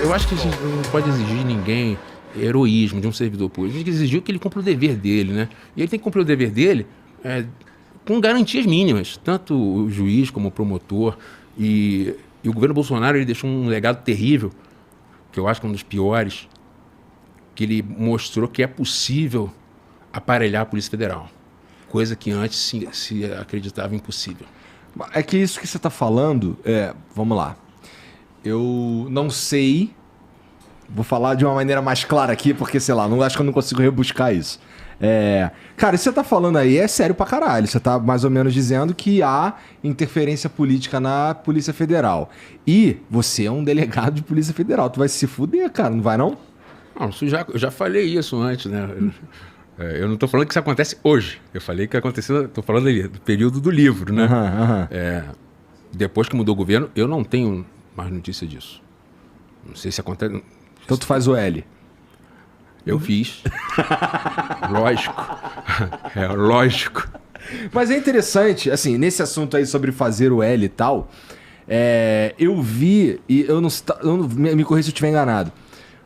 Eu acho que a gente não pode exigir de ninguém heroísmo de um servidor público. A gente tem que exigir que ele cumpra o dever dele, né? E ele tem que cumprir o dever dele com garantias mínimas. Tanto o juiz como o promotor. E o governo Bolsonaro ele deixou um legado terrível, que eu acho que é um dos piores, que ele mostrou que é possível aparelhar a Polícia Federal. Coisa que antes se acreditava impossível. É que isso que você está falando, vamos lá. Eu não sei, vou falar de uma maneira mais clara aqui, porque, sei lá, acho que eu não consigo rebuscar isso. Cara, isso que você tá falando aí é sério pra caralho. Você tá mais ou menos dizendo que há interferência política na Polícia Federal. E você é um delegado de Polícia Federal. Tu vai se fuder, cara, não vai não? Não, eu já falei isso antes, né? Eu não tô falando que isso acontece hoje. Eu falei que aconteceu, tô falando ali, do período do livro, né? Depois que mudou o governo, eu não tenho mais notícia disso. Não sei se acontece... Então tu faz o L. Eu fiz. Lógico. Lógico. Mas é interessante, assim, nesse assunto aí sobre fazer o L e tal, eu vi, e eu não me corrija se eu estiver enganado,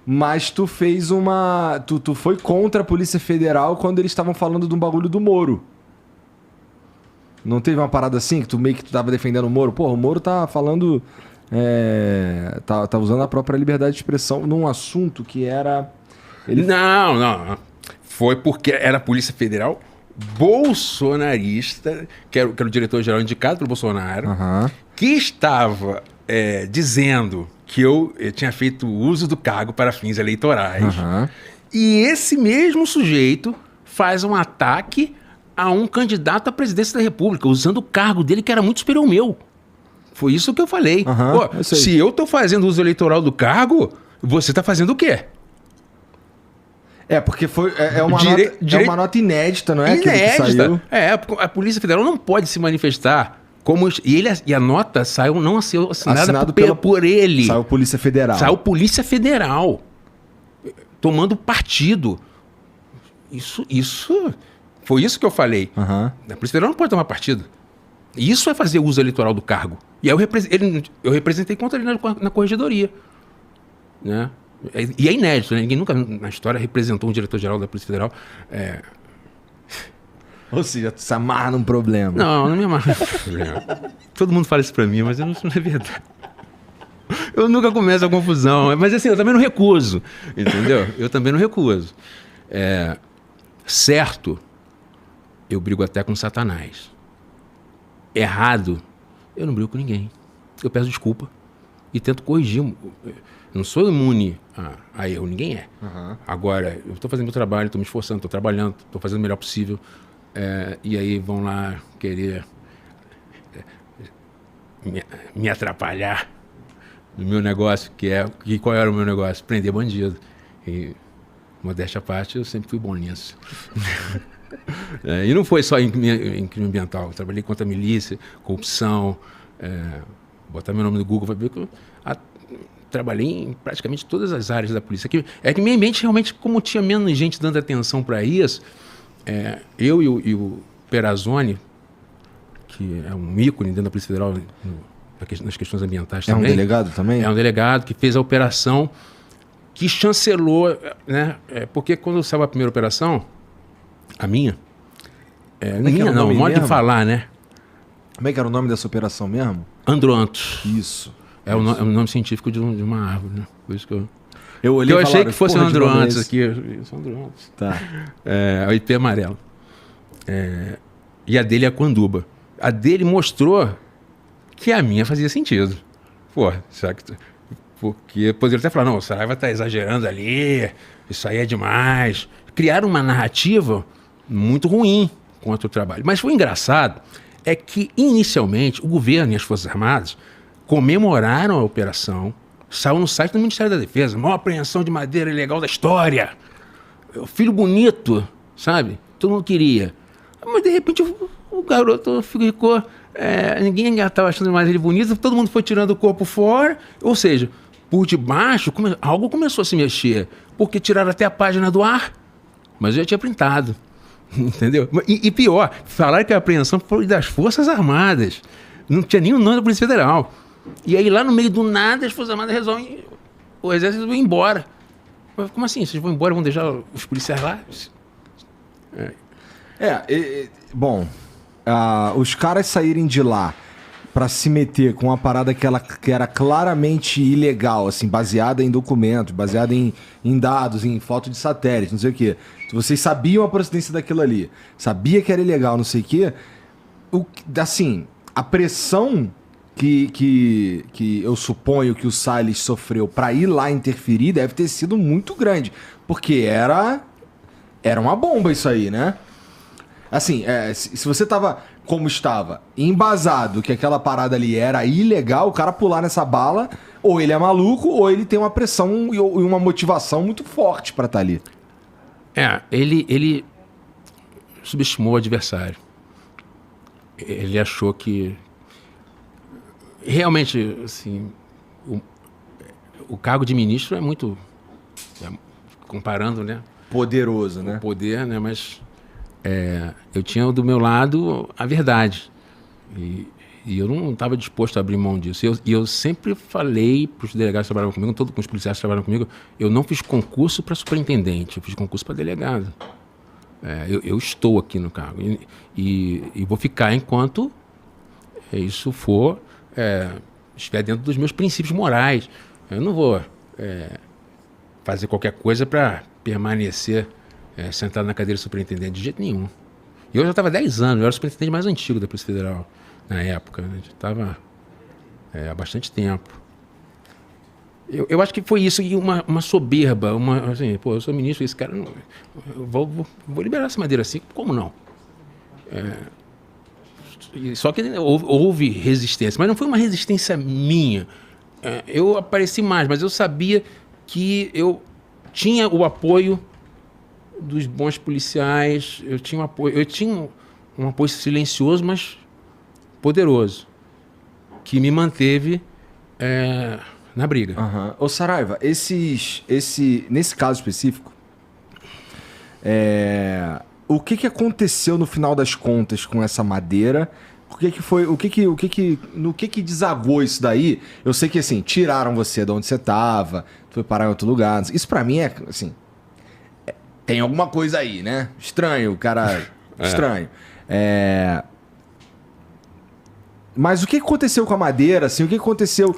mas tu fez tu foi contra a Polícia Federal quando eles estavam falando de um bagulho do Moro. Não teve uma parada assim, que tu tava defendendo o Moro? Pô, o Moro tá falando... tá usando a própria liberdade de expressão num assunto que era... Não. Foi porque era a Polícia Federal bolsonarista, que era o diretor-geral indicado pelo Bolsonaro, que estava dizendo que eu tinha feito uso do cargo para fins eleitorais. E esse mesmo sujeito faz um ataque a um candidato à presidência da República, usando o cargo dele que era muito superior ao meu. Foi isso que eu falei. Pô, se eu tô fazendo uso eleitoral do cargo, você tá fazendo o quê? Porque uma nota inédita, não é? Inédita. A Polícia Federal não pode se manifestar como... E a nota não saiu assinada por ele. Saiu Polícia Federal. Saiu Polícia Federal. Tomando partido. Isso... Foi isso que eu falei. A Polícia Federal não pode tomar partido. Isso é fazer uso eleitoral do cargo. E aí eu representei contra ele na corregedoria. Né? E é inédito, né? Ninguém nunca na história representou um diretor-geral da Polícia Federal. Ou seja, tu se amarra num problema. Não me amarro num problema. Todo mundo fala isso pra mim, mas isso não é verdade. Eu nunca começo a confusão. Mas assim, eu também não recuso. Entendeu? Eu também não recuso. Certo, eu brigo até com Satanás. Errado, eu não brigo com ninguém. Eu peço desculpa e tento corrigir. Eu não sou imune a erro, ninguém é. Agora, eu estou fazendo meu trabalho, estou me esforçando, estou trabalhando, estou fazendo o melhor possível. E aí vão lá querer me atrapalhar no meu negócio, qual era o meu negócio? Prender bandido. E, modéstia à parte, eu sempre fui bom nisso. E não foi só em crime ambiental. Eu trabalhei contra a milícia, corrupção, botar meu nome no Google, vai ver que eu trabalhei em praticamente todas as áreas da polícia. É que minha mente realmente, como tinha menos gente dando atenção para isso, eu e o Perazzoni, que é um ícone dentro da Polícia Federal nas questões ambientais também. É um delegado também? É um delegado que fez a operação, que chancelou, né? Porque quando saiu a primeira operação, a minha, modo de falar, né? Como é que era o nome dessa operação mesmo? Androanthus. Isso. É o nome científico de uma árvore, né? Por isso que eu olhei eu achei que fosse um Androanthus aqui. São Androanthus. Tá. O IP amarelo. E a dele é a Quanduba. A dele mostrou que a minha fazia sentido. Pô, será que... Porque poderia até falar, não, o Saraiva tá exagerando ali, isso aí é demais. Criaram uma narrativa muito ruim contra o trabalho. Mas foi engraçado, é que inicialmente o governo e as Forças Armadas comemoraram a operação, saiu no site do Ministério da Defesa, maior apreensão de madeira ilegal da história, o filho bonito, sabe? Todo mundo queria. Mas de repente o garoto ficou... ninguém estava achando mais ele bonito, todo mundo foi tirando o corpo fora, ou seja, por debaixo algo começou a se mexer, porque tiraram até a página do ar, mas eu já tinha printado, entendeu? E pior, falaram que a apreensão foi das Forças Armadas, não tinha nem o nome da Polícia Federal. E aí lá no meio do nada as Forças Armadas resolvem o exército vai embora. Como assim? Vocês vão embora, vão deixar os policiais lá? Bom, os caras saírem de lá pra se meter com uma parada que era claramente ilegal, assim, baseada em documentos, baseada em dados, em foto de satélite, não sei o quê. Vocês sabiam a procedência daquilo ali, sabia que era ilegal, não sei o quê. Assim, a pressão que eu suponho que o Salles sofreu pra ir lá interferir deve ter sido muito grande, porque era uma bomba isso aí, né? Assim, se você tava como estava, embasado que aquela parada ali era ilegal, o cara pular nessa bala, ou ele é maluco, ou ele tem uma pressão e uma motivação muito forte pra estar ali. Ele subestimou o adversário. Ele achou que... Realmente, assim, o cargo de ministro é muito... comparando, né? Poderoso, né? O poder, né? Mas... eu tinha do meu lado a verdade e eu não estava disposto a abrir mão disso. E eu sempre falei para os delegados que trabalhavam comigo, com os policiais que trabalhavam comigo, eu não fiz concurso para superintendente, eu fiz concurso para delegado. Eu estou aqui no cargo e vou ficar enquanto isso estiver dentro dos meus princípios morais. Eu não vou fazer qualquer coisa para permanecer sentado na cadeira de superintendente de jeito nenhum. E eu já estava há 10 anos, eu era o superintendente mais antigo da Polícia Federal na época, né? Já estava há bastante tempo. Eu acho que foi isso, e uma soberba, assim, eu sou ministro, esse cara, eu vou liberar essa madeira assim, como não? Só que houve resistência, mas não foi uma resistência minha. Eu apareci mais, mas eu sabia que eu tinha o apoio dos bons policiais, eu tinha um apoio silencioso, mas poderoso, que me manteve na briga. Uhum. Ô Saraiva, nesse caso específico, o que aconteceu no final das contas com essa madeira? No que desagou isso daí? Eu sei que, assim, tiraram você de onde você tava, foi parar em outro lugar. Isso pra mim assim... Tem alguma coisa aí, né? Estranho, cara. Estranho. Mas o que aconteceu com a madeira, assim? O que aconteceu?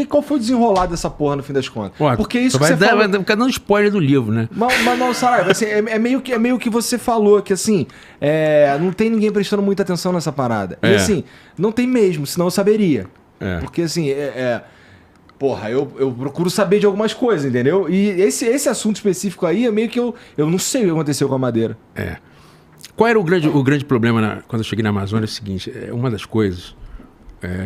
Qual foi o desenrolar dessa porra no fim das contas? Porque isso que você falou... Vai ficar dando spoiler do livro, né? Mas não, Saraiva, assim, é meio que você falou, que assim, não tem ninguém prestando muita atenção nessa parada. E assim, não tem mesmo, senão eu saberia. Porque assim, porra, eu procuro saber de algumas coisas, entendeu? E esse assunto específico aí é meio que eu não sei o que aconteceu com a madeira. Qual era o grande problema quando eu cheguei na Amazônia? É o seguinte, uma das coisas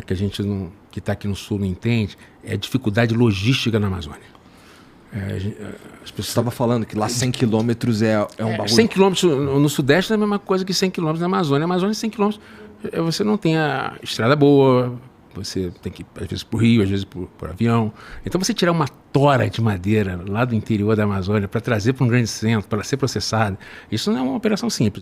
que a gente que está aqui no Sul não entende é a dificuldade logística na Amazônia. Você estava falando que lá 100 quilômetros é um bagulho... 100 quilômetros no Sudeste é a mesma coisa que 100 quilômetros na Amazônia. A Amazônia, 100 quilômetros, você não tem a estrada boa, você tem que ir, às vezes, por rio, às vezes por avião. Então, você tirar uma tora de madeira lá do interior da Amazônia para trazer para um grande centro, para ser processada, isso não é uma operação simples.